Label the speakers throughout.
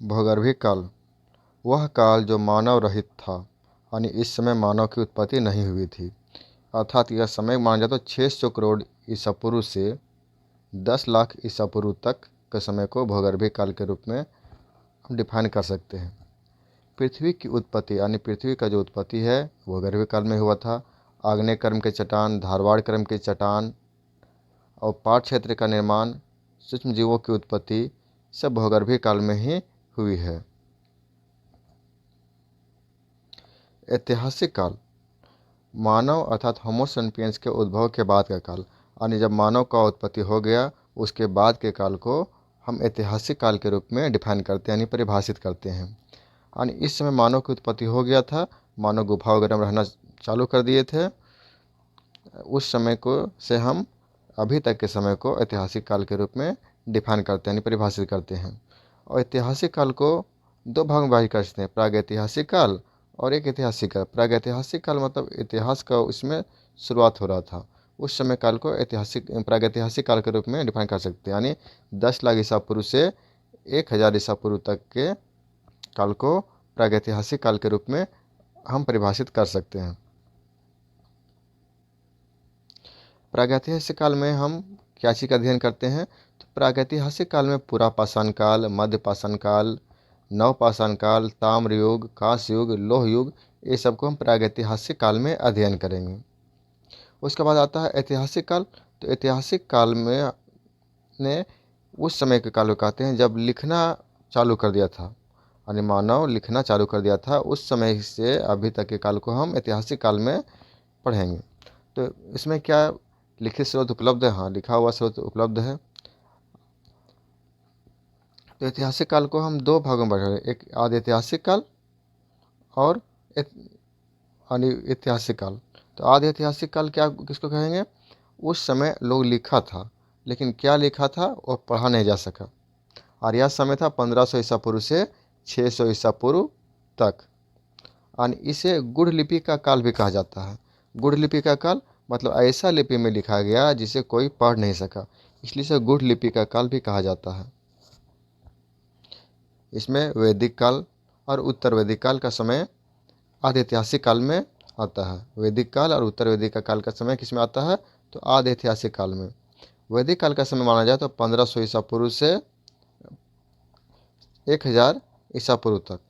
Speaker 1: भूगर्भीय काल वह काल जो मानव रहित था, यानी इस समय मानव की उत्पत्ति नहीं हुई थी। अर्थात यह समय माना जाए तो 600 करोड़ ईसा पूर्व से 10 लाख ईसा पूर्व तक के समय को भूगर्भीय काल के रूप में हम डिफाइन कर सकते हैं। पृथ्वी की उत्पत्ति यानी पृथ्वी का जो उत्पत्ति है भूगर्भीय काल में हुआ था। आग्नेय क्रम के चट्टान, धारवाड़ क्रम के चट्टान और पाट क्षेत्र का निर्माण, सूक्ष्म जीवों की उत्पत्ति सब भूगर्भीय काल में ही हुई है। ऐतिहासिक काल मानव अर्थात होमो सेपियंस के उद्भव के बाद का काल, यानी जब मानव का उत्पत्ति हो गया उसके बाद के काल को हम ऐतिहासिक काल के रूप में डिफाइन करते हैं, यानी परिभाषित करते हैं। यानी इस समय मानव की उत्पत्ति हो गया था, मानव गुफा वगैरह में रहना चालू कर दिए थे। उस समय को से हम अभी तक के समय को ऐतिहासिक काल के रूप में डिफाइन करते हैं, यानी परिभाषित करते हैं। और ऐतिहासिक काल को दो भाग में विभाजित कर सकते हैं, प्रागैतिहासिक काल और एक ऐतिहासिक काल। प्रागैतिहासिक काल मतलब इतिहास का इसमें शुरुआत हो रहा था, उस समय काल को प्रागैतिहासिक काल के रूप में डिफाइन कर सकते हैं। यानी 10 लाख ईसा पूर्व से 1000 ईसा पूर्व तक के काल को प्रागैतिहासिक काल के रूप में हम परिभाषित कर सकते हैं। प्रागैतिहासिक काल में हम क्या चीज़ का अध्ययन करते हैं? तो प्रागैतिहासिक काल में पुरा पाषाण काल, मध्य पाषाण काल, नव पाषाण काल, ताम्र युग, कांस्य युग, लोह युग, ये सब को हम प्रागैतिहासिक काल में अध्ययन करेंगे। उसके बाद आता है ऐतिहासिक काल। तो ऐतिहासिक काल में ने उस समय के काल को कहते हैं जब लिखना चालू कर दिया था, यानी मानव लिखना चालू कर दिया था। उस समय से अभी तक के काल को हम ऐतिहासिक काल में पढ़ेंगे। तो इसमें क्या लिखित स्रोत उपलब्ध है? हाँ, लिखा हुआ स्रोत उपलब्ध है। तो ऐतिहासिक काल को हम दो भागों में बांटेंगे, एक आदि ऐतिहासिक काल और ऐतिहासिक काल। तो आदि ऐतिहासिक काल क्या किसको कहेंगे? उस समय लोग लिखा था, लेकिन क्या लिखा था वो पढ़ा नहीं जा सका। और यह समय था 1500 ईसा पूर्व से 600 ईसा पूर्व तक। और इसे गुढ़ लिपि का काल भी कहा जाता है। गुढ़ लिपि का काल मतलब ऐसा लिपि में लिखा गया जिसे कोई पढ़ नहीं सका, इसलिए इसे गुढ़ लिपि का काल भी कहा जाता है। इसमें वैदिक काल और उत्तर वैदिक काल का समय आदि ऐतिहासिक काल में आता है। वैदिक काल और उत्तर वैदिक काल का समय किस में आता है? तो आदि ऐतिहासिक काल में। वैदिक काल का समय माना जाए तो 1500 ईसा पूर्व से 1000 ईसा पूर्व तक।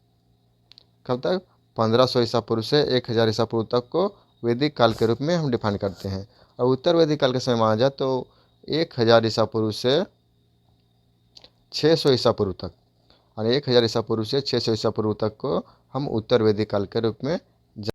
Speaker 1: कब तक? 1500 ईसा पूर्व से 1000 ईसा पूर्व तक को वैदिक काल के रूप में हम डिफाइन करते हैं। और उत्तर वैदिक काल का समय माना जाए तो 1000 ईसा पूर्व से 600 ईसा पूर्व तक, और 1000 ईसा पूर्व से 600 ईसा पूर्व तक को हम उत्तर वैदिक काल के रूप में